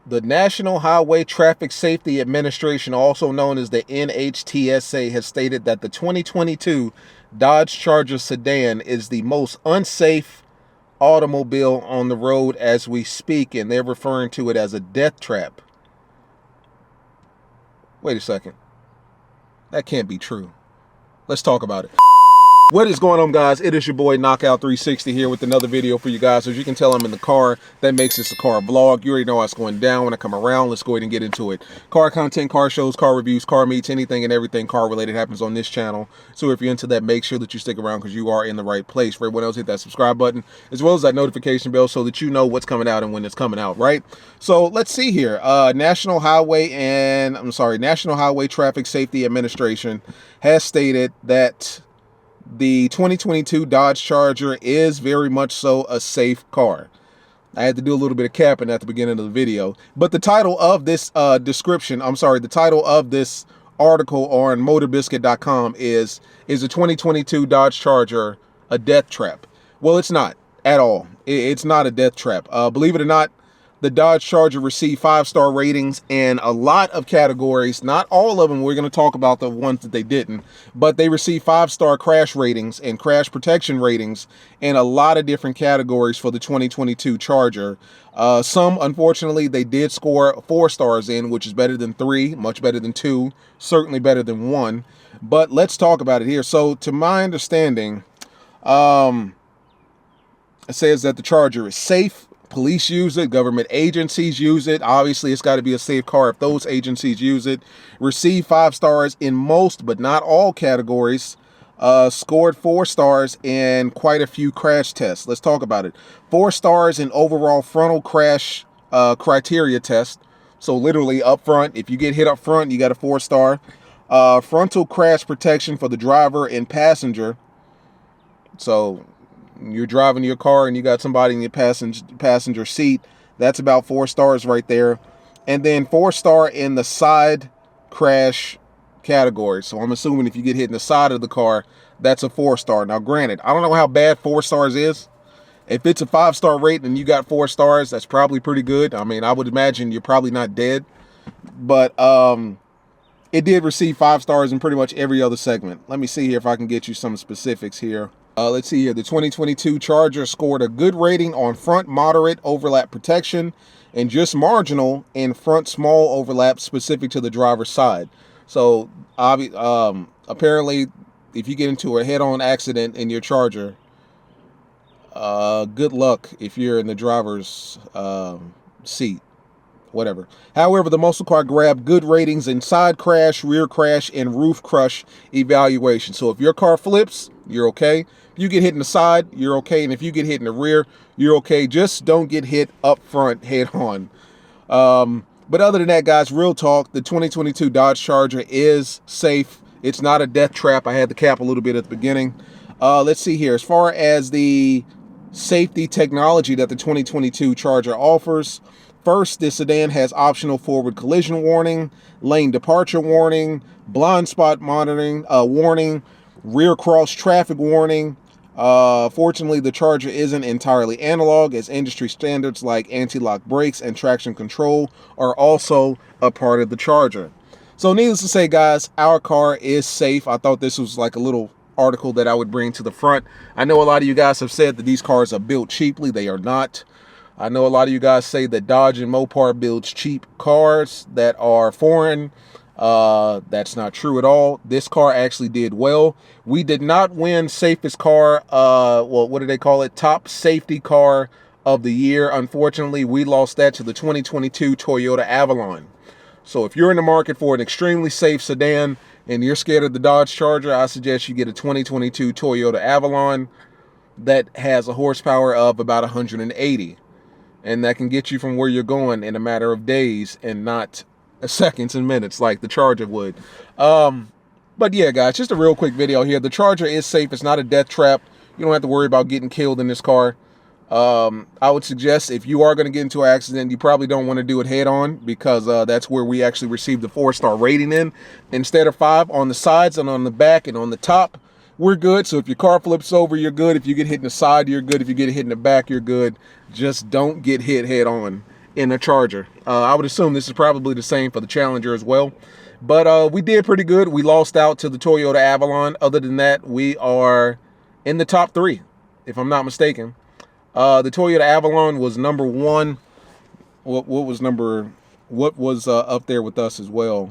The National Highway Traffic Safety Administration, also known as the NHTSA, has stated that the 2022 Dodge Charger sedan is the most unsafe automobile on the road as we speak, and they're referring to it as a death trap. Wait a second. That can't be true. Let's talk about it. What is going on, guys? It is your boy Knockout 360 here with another video for you guys. As you can tell, I'm in the car. That makes this a car vlog. You already know what's going down when I come around. Let's go ahead and get into it. Car content, car shows, car reviews, car meets, anything and everything car related happens on this channel. So if you're into that, make sure that you stick around because you are in the right place. For everyone else, hit that subscribe button as well as that notification bell so that you know what's coming out and when it's coming out, right? So let's see here. National Highway Traffic Safety Administration has stated that the 2022 Dodge Charger is very much so a safe car. I had to do a little bit of capping at the beginning of the video, but the title of this the title of this article on motorbiscuit.com is the 2022 Dodge Charger a death trap? Well, it's not at all. It's not a death trap. Believe it or not, the Dodge Charger received 5-star ratings in a lot of categories. Not all of them. We're going to talk about the ones that they didn't. But they received 5-star crash ratings and crash protection ratings in a lot of different categories for the 2022 Charger. Some, unfortunately, they did score 4 stars in, which is better than 3, much better than 2, certainly better than 1. But let's talk about it here. So, to my understanding, it says that the Charger is safe. Police use it, government agencies use it. Obviously, it's got to be a safe car if those agencies use it. Received 5 stars in most, but not all categories. Scored 4 stars in quite a few crash tests. Let's talk about it. 4 stars in overall frontal crash criteria test. So literally up front, if you get hit up front, you got a 4-star. Frontal crash protection for the driver and passenger. So you're driving your car and you got somebody in your passenger seat. That's about 4 stars right there. And then 4-star in the side crash category. So I'm assuming if you get hit in the side of the car, that's a 4-star. Now, granted, I don't know how bad 4 stars is. If it's a 5-star rate and you got 4 stars, that's probably pretty good. I mean, I would imagine you're probably not dead. But it did receive 5 stars in pretty much every other segment. Let me see here if I can get you some specifics here. Let's see here. The 2022 Charger scored a good rating on front moderate overlap protection and just marginal in front small overlap specific to the driver's side. So apparently, if you get into a head-on accident in your Charger, good luck if you're in the driver's seat. Whatever. However, the muscle car grabbed good ratings in side crash, rear crash, and roof crush evaluation. So if your car flips, you're okay. If you get hit in the side, you're okay. And if you get hit in the rear, you're okay. Just don't get hit up front head on. But other than that, guys, real talk, the 2022 Dodge Charger is safe. It's not a death trap. I had to cap a little bit at the beginning. Let's see here. As far as the safety technology that the 2022 Charger offers, first, this sedan has optional forward collision warning, lane departure warning, blind spot monitoring warning, rear cross traffic warning. Fortunately, the Charger isn't entirely analog, as industry standards like anti-lock brakes and traction control are also a part of the Charger. So needless to say, guys, our car is safe. I thought this was like a little article that I would bring to the front. I know a lot of you guys have said that these cars are built cheaply. They are not. I know a lot of you guys say that Dodge and Mopar builds cheap cars that are foreign. That's not true at all. This car actually did well. We did not win safest car, well, what do they call it? Top safety car of the year. Unfortunately, we lost that to the 2022 Toyota Avalon. So if you're in the market for an extremely safe sedan and you're scared of the Dodge Charger, I suggest you get a 2022 Toyota Avalon that has a horsepower of about 180. And that can get you from where you're going in a matter of days and not seconds and minutes like the Charger would. But yeah, guys, just a real quick video here. The Charger is safe. It's not a death trap. You don't have to worry about getting killed in this car. I would suggest if you are going to get into an accident, you probably don't want to do it head on, because that's where we actually received the 4-star rating in. Instead of 5 on the sides and on the back and on the top, we're good. So if your car flips over, you're good. If you get hit in the side, you're good. If you get hit in the back, you're good. Just don't get hit head on in a Charger. I would assume this is probably the same for the Challenger as well. But we did pretty good. We lost out to the Toyota Avalon. Other than that, we are in the top 3, if I'm not mistaken. The Toyota Avalon was number 1. What was up there with us as well?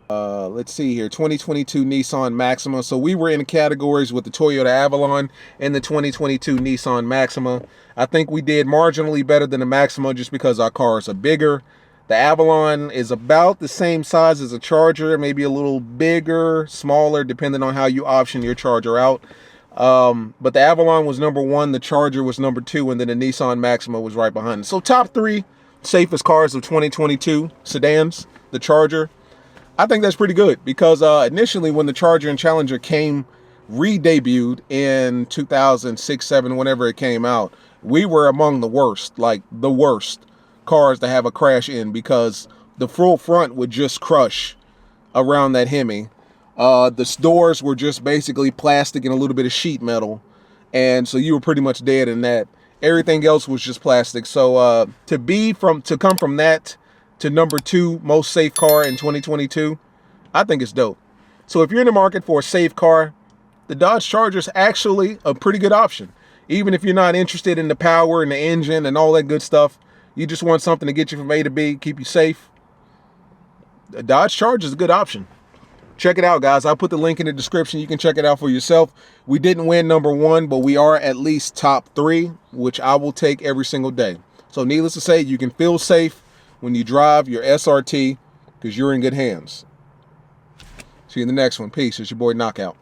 Let's see here, 2022 Nissan Maxima. So we were in the categories with the Toyota Avalon and the 2022 Nissan Maxima. I think we did marginally better than the Maxima just because our cars are bigger. The Avalon is about the same size as a Charger, maybe a little bigger, smaller, depending on how you option your Charger out. But the Avalon was number 1, the Charger was number 2, and then the Nissan Maxima was right behind it. So top 3 safest cars of 2022 sedans, the Charger. I think that's pretty good because initially when the Charger and Challenger came re-debuted in 2006, 7, whenever it came out, we were among the worst, like the worst cars to have a crash in because the full front would just crush around that Hemi. The doors were just basically plastic and a little bit of sheet metal, and so you were pretty much dead in that. Everything else was just plastic. So to come from that to number 2 most safe car in 2022, I think it's dope. So if you're in the market for a safe car, the Dodge Charger is actually a pretty good option. Even if you're not interested in the power and the engine and all that good stuff, you just want something to get you from A to B, keep you safe, the Dodge Charger is a good option. Check it out, guys. I'll put the link in the description. You can check it out for yourself. We didn't win number 1, but we are at least top 3, which I will take every single day. So needless to say, you can feel safe when you drive your SRT because you're in good hands. See you in the next one. Peace. It's your boy Knockout.